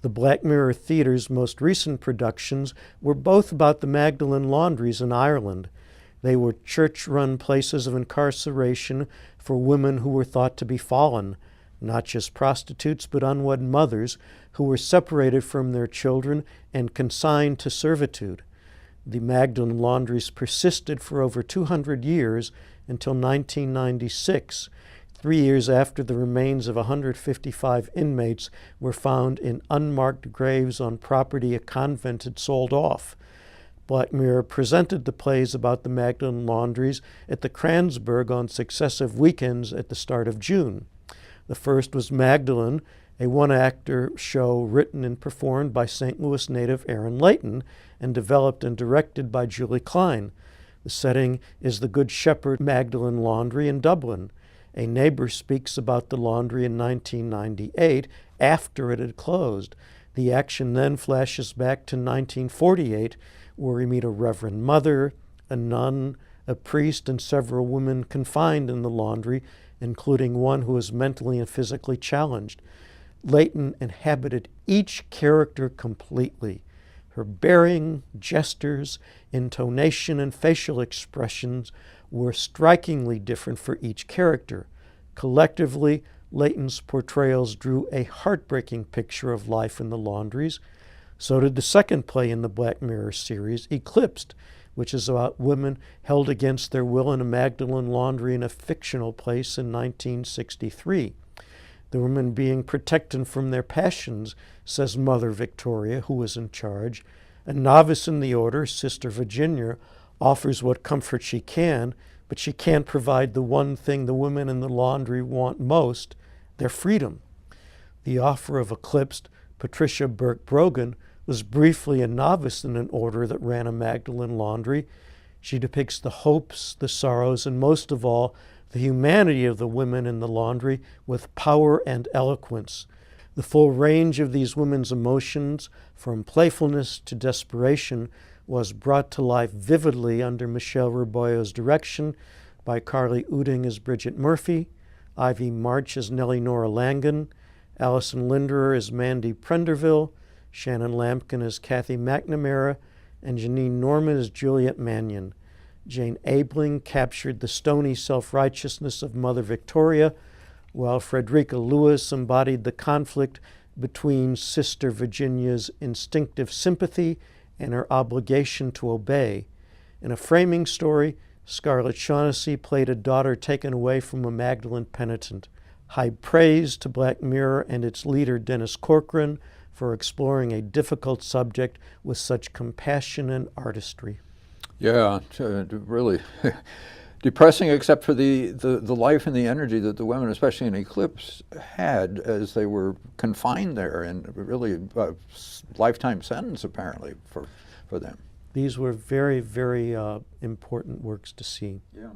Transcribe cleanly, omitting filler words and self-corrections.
The Black Mirror Theatre's most recent productions were both about the Magdalen laundries in Ireland. They were church-run places of incarceration for women who were thought to be fallen, not just prostitutes but unwed mothers who were separated from their children and consigned to servitude. The Magdalen laundries persisted for over 200 years until 1996, 3 years after the remains of 155 inmates were found in unmarked graves on property a convent had sold off. Black Mirror presented the plays about the Magdalen laundries at the Kranzberg on successive weekends at the start of June. The first was Magdalen, a one-actor show written and performed by St. Louis native Erin Layton and developed and directed by Julie Klein. The setting is the Good Shepherd Magdalen Laundry in Dublin. A neighbor speaks about the laundry in 1998 after it had closed. The action then flashes back to 1948, where we meet a Reverend Mother, a nun, a priest, and several women confined in the laundry, including one who is mentally and physically challenged. Layton inhabited each character completely. Her bearing, gestures, intonation, and facial expressions were strikingly different for each character. Collectively, Layton's portrayals drew a heartbreaking picture of life in the laundries. So did the second play in the Black Mirror series, Eclipsed, which is about women held against their will in a Magdalen laundry in a fictional place in 1963. The women being protected from their passions, says Mother Victoria, who was in charge. A novice in the order, Sister Virginia, offers what comfort she can, but she can't provide the one thing the women in the laundry want most, their freedom. The author of Eclipsed, Patricia Burke Brogan, was briefly a novice in an order that ran a Magdalen laundry. She depicts the hopes, the sorrows, and most of all, the humanity of the women in the laundry with power and eloquence. The full range of these women's emotions, from playfulness to desperation, was brought to life vividly under Michelle Reboyo's direction by Carly Uding as Bridgett Murphy, Ivey March as Nellie Nora Langdon, Alison Linderer as Mandy Prenderville, Shannon Lampkin as Cathy McNamara, and Janine Norman as Juliet Magnon. Jane Abling captured the stony self-righteousness of Mother Victoria, while Frederica Lewis embodied the conflict between Sister Virginia's instinctive sympathy and her obligation to obey. In a framing story, Scarlett Shaughnessy played a daughter taken away from a Magdalen penitent. High praise to Black Mirror and its leader, Dennis Corcoran, for exploring a difficult subject with such compassion and artistry. Yeah, really depressing, except for the life and the energy that the women, especially in Eclipse, had as they were confined there, and really a lifetime sentence apparently for them. These were very, very important works to see. Yeah.